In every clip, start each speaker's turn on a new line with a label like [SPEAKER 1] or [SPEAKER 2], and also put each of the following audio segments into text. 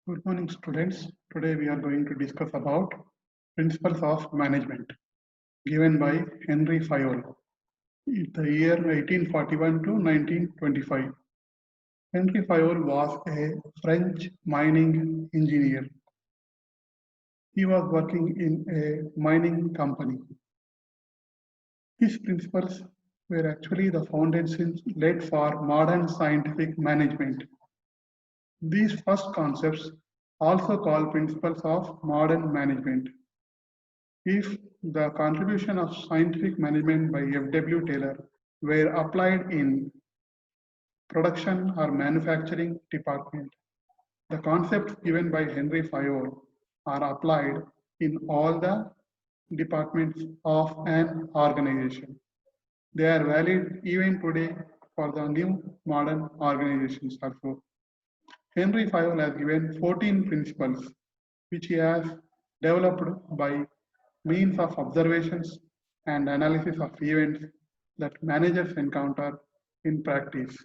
[SPEAKER 1] Good morning, students. Today we are going to discuss about principles of management given by Henry Fayol in the year 1841 to 1925. Henry Fayol was a French mining engineer. He was working in a mining company. His principles were actually the foundations laid for modern scientific management. These first concepts, also called principles of modern management, if the contribution of scientific management by F.W. Taylor were applied in production or manufacturing department, the concepts given by Henry Fayol are applied in all the departments of an organization. They are valid even today for the new modern organizations also. Henry Fayol has given 14 principles which he has developed by means of observations and analysis of events that managers encounter in practice.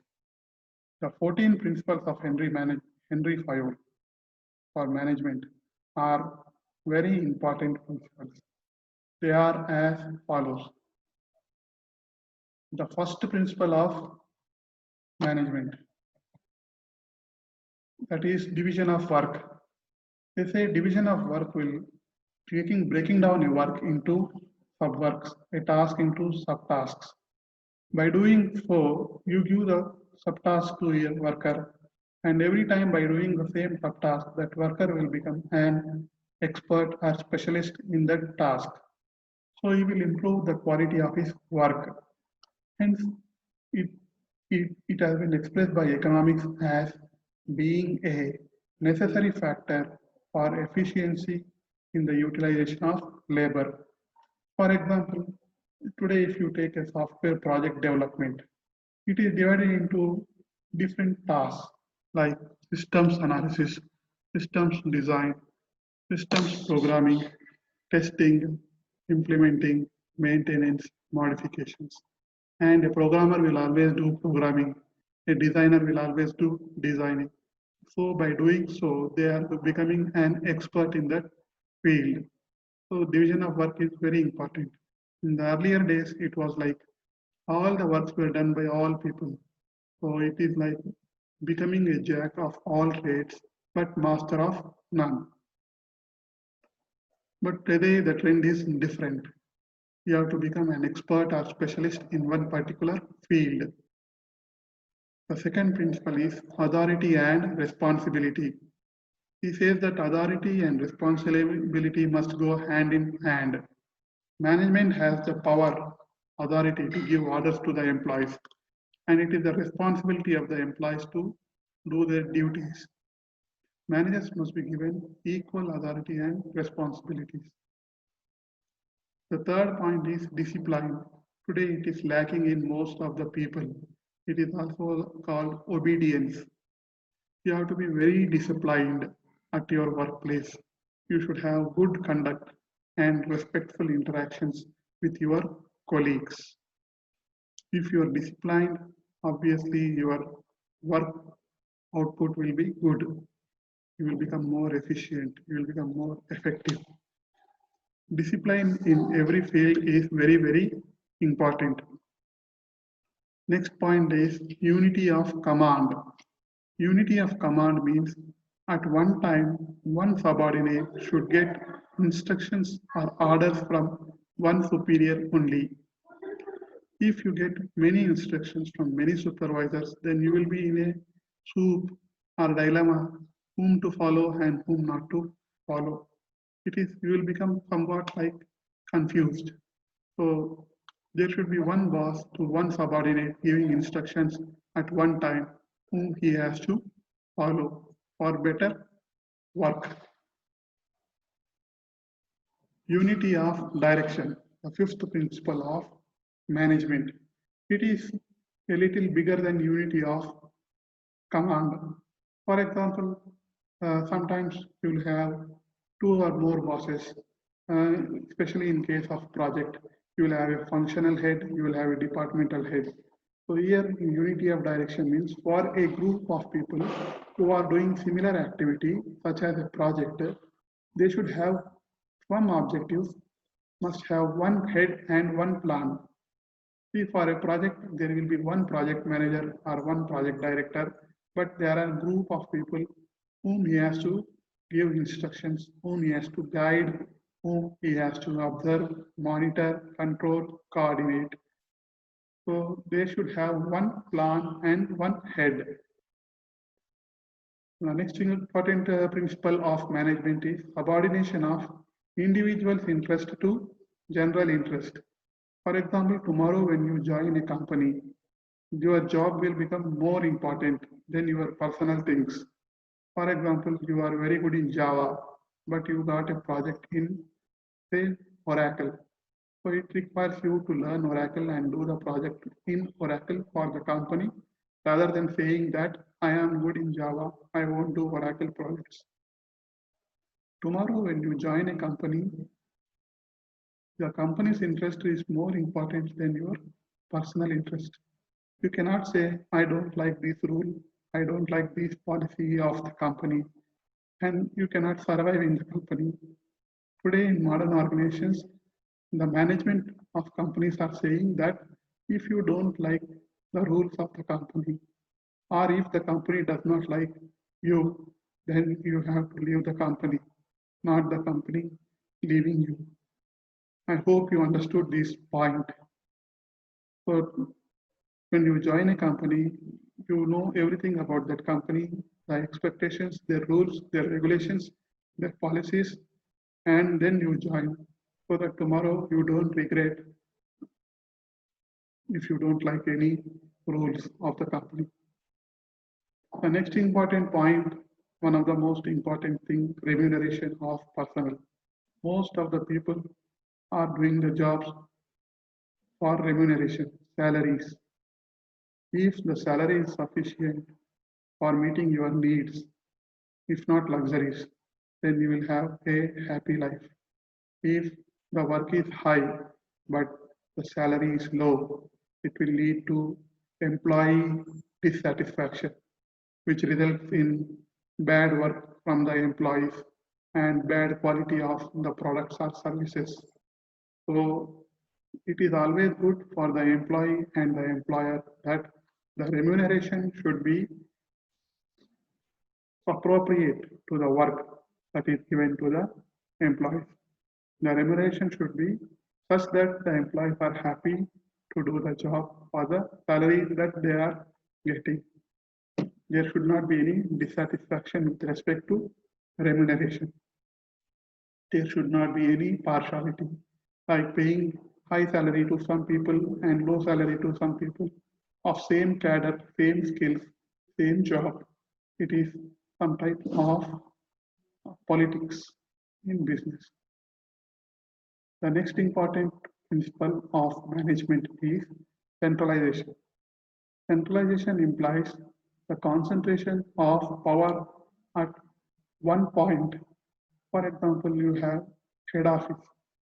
[SPEAKER 1] The 14 principles of Henry Fayol for management are very important principles. They are as follows. The first principle of management, that is division of work. They say division of work will breaking down a work into subworks, a task into subtasks. By doing so, you give the subtask to a worker, and every time by doing the same subtask, that worker will become an expert or specialist in that task. So he will improve the quality of his work. Hence, it, it has been expressed by economics as being a necessary factor for efficiency in the utilization of labor. For example, today if you take a software project development, it is divided into different tasks like systems analysis, systems design, systems programming, testing, implementing, maintenance, modifications. And a programmer will always do programming, a designer will always do designing. So by doing so, they are becoming an expert in that field. So division of work is very important. In the earlier days, it was like all the works were done by all people. So it is like becoming a jack of all trades, but master of none. But today the trend is different. You have to become an expert or specialist in one particular field. The second principle is authority and responsibility. He says that authority and responsibility must go hand in hand. Management has the power, authority to give orders to the employees, and it is the responsibility of the employees to do their duties. Managers must be given equal authority and responsibilities. The third point is discipline. Today it is lacking in most of the people. It is also called obedience. You have to be very disciplined at your workplace. You should have good conduct and respectful interactions with your colleagues. If you are disciplined, obviously your work output will be good. You will become more efficient. You will become more effective. Discipline in every field is very, very important. Next point is unity of command. Unity of command means at one time, one subordinate should get instructions or orders from one superior only. If you get many instructions from many supervisors, then you will be in a soup or dilemma whom to follow and whom not to follow. You will become somewhat like confused. So there should be one boss to one subordinate giving instructions at one time whom he has to follow for better work. Unity of direction, the fifth principle of management. It is a little bigger than unity of command. For example, sometimes you will have two or more bosses, especially in case of project. You will have a functional head, you will have a departmental head. So here unity of direction means for a group of people who are doing similar activity such as a project, they should have some objectives, must have one head and one plan. See, for a project, there will be one project manager or one project director, but there are a group of people whom he has to give instructions, whom he has to guide, whom he has to observe, monitor, control, coordinate. So they should have one plan and one head. The next important principle of management is subordination of individual's interest to general interest. For example, tomorrow when you join a company, your job will become more important than your personal things. For example, you are very good in Java, but you got a project in, say, Oracle. So it requires you to learn Oracle and do the project in Oracle for the company rather than saying that I am good in Java, I won't do Oracle projects. Tomorrow, when you join a company, the company's interest is more important than your personal interest. You cannot say, I don't like this rule, I don't like this policy of the company, and you cannot survive in the company. Today, in modern organizations, the management of companies are saying that if you don't like the rules of the company, or if the company does not like you, then you have to leave the company, not the company leaving you. I hope you understood this point. So when you join a company, you know everything about that company, the expectations, their rules, their regulations, their policies, and then you join so that tomorrow you don't regret if you don't like any rules of the company. The next important point, one of the most important thing, remuneration of personnel. Most of the people are doing the jobs for remuneration, salaries. If the salary is sufficient for meeting your needs, if not luxuries, then you will have a happy life. If the work is high, but the salary is low, it will lead to employee dissatisfaction, which results in bad work from the employees and bad quality of the products or services. So it is always good for the employee and the employer that the remuneration should be appropriate to the work that is given to the employees. The remuneration should be such that the employees are happy to do the job for the salary that they are getting. There should not be any dissatisfaction with respect to remuneration. There should not be any partiality, like paying high salary to some people and low salary to some people of same cadre, same skills, same job. It is some type of politics in business. The next important principle of management is centralization. Centralization implies the concentration of power at one point. For example, you have head office.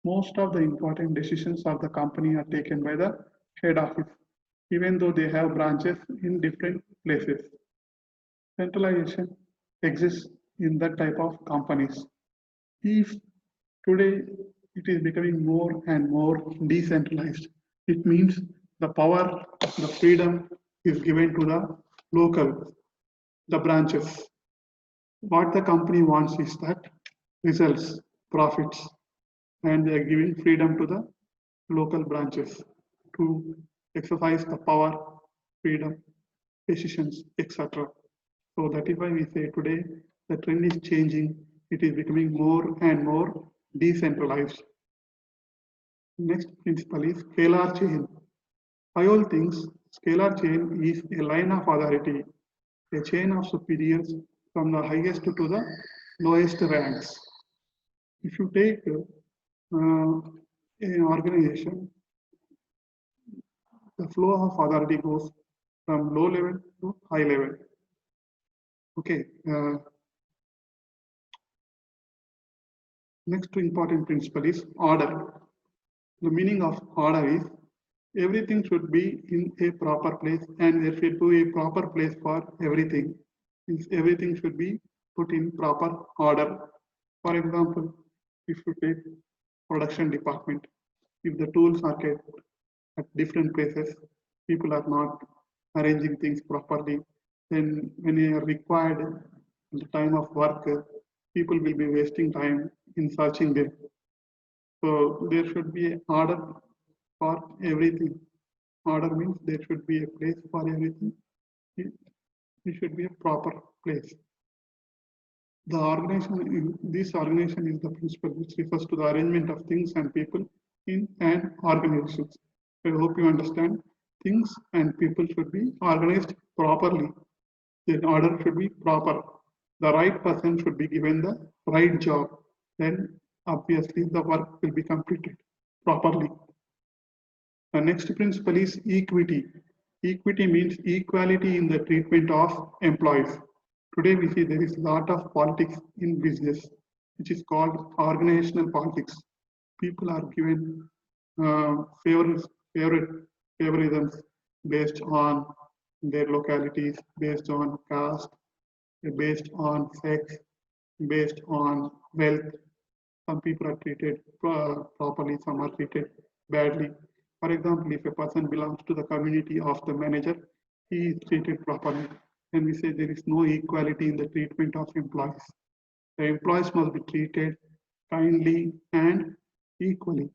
[SPEAKER 1] Most of the important decisions of the company are taken by the head office, even though they have branches in different places. Centralization exists in that type of companies. If today it is becoming more and more decentralized, it means the power, the freedom is given to the local, the branches. What the company wants is that results, profits, and they are giving freedom to the local branches to exercise the power, freedom, decisions, etc. So that is why we say today the trend is changing. It is becoming more and more decentralized. Next principle is scalar chain. Payol thinks scalar chain is a line of authority, a chain of superiors from the highest to the lowest ranks. If you take an organization, the flow of authority goes from low level to high level. Okay. Next important principle is order. The meaning of order is everything should be in a proper place and there should be a proper place for everything. Means everything should be put in proper order. For example, if you take production department, if the tools are kept at different places, people are not arranging things properly, then when you are required in the time of work, people will be wasting time in searching them. So there should be order for everything. Order means there should be a place for everything. It should be a proper place. This organization is the principle which refers to the arrangement of things and people in an organization. I hope you understand. Things and people should be organized properly. The order should be proper. The right person should be given the right job. Then obviously the work will be completed properly. The next principle is equity. Equity means equality in the treatment of employees. Today we see there is a lot of politics in business, which is called organizational politics. People are given favorisms based on their localities, based on caste, based on sex, based on wealth. Some people are treated properly, some are treated badly. For example, if a person belongs to the community of the manager, he is treated properly. Then we say there is no equality in the treatment of employees. The employees must be treated kindly and equally.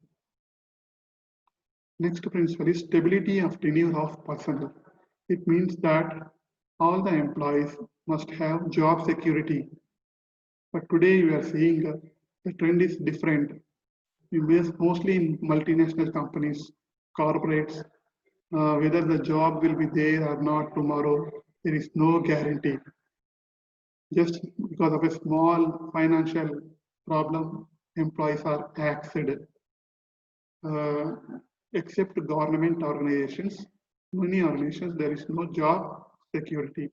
[SPEAKER 1] Next principle is stability of tenure of personnel. It means that all the employees must have job security. But today we are seeing the trend is different. Mostly in multinational companies, corporates, whether the job will be there or not tomorrow, there is no guarantee. Just because of a small financial problem, employees are axed. Except government organizations, many organizations, there is no job security,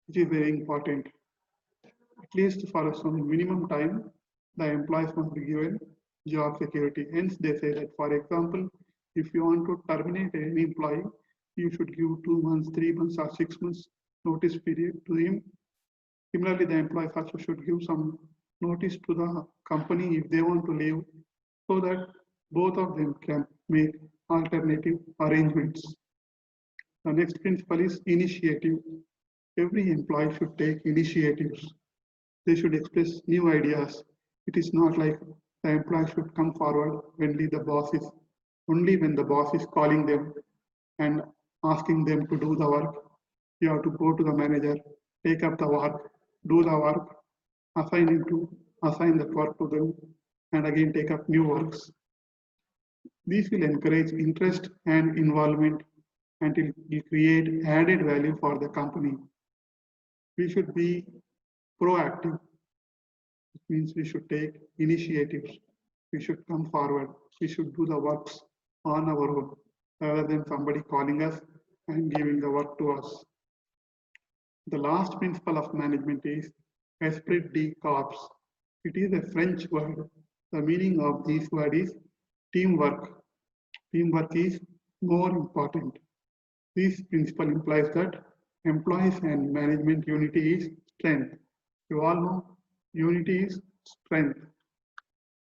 [SPEAKER 1] which is very important. At least for some minimum time, the employees must be given job security. Hence, they say that, for example, if you want to terminate any employee, you should give 2 months, 3 months, or 6 months notice period to him. Similarly, the employees also should give some notice to the company if they want to leave, so that both of them can make alternative arrangements. The next principle is initiative. Every employee should take initiatives. They should express new ideas. It is not like the employee should come forward only when the boss is calling them and asking them to do the work. You have to go to the manager, take up the work, do the work, assign that work to them, and again take up new works. These will encourage interest and involvement, and it will create added value for the company. We should be proactive. It means we should take initiatives. We should come forward. We should do the works on our own rather than somebody calling us and giving the work to us. The last principle of management is esprit de corps. It is a French word. The meaning of this word is teamwork. Teamwork is more important. This principle implies that employees and management unity is strength. You all know unity is strength.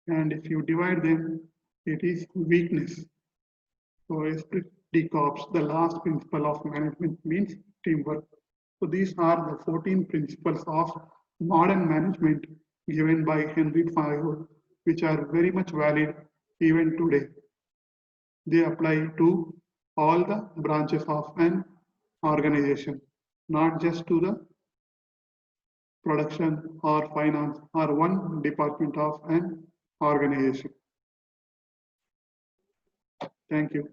[SPEAKER 1] And if you divide them, it is weakness. So esprit de corps, the last principle of management, means teamwork. So these are the 14 principles of modern management given by Henry Fayol, which are very much valid even today. They apply to all the branches of an organization, not just to the production or finance or one department of an organization. Thank you.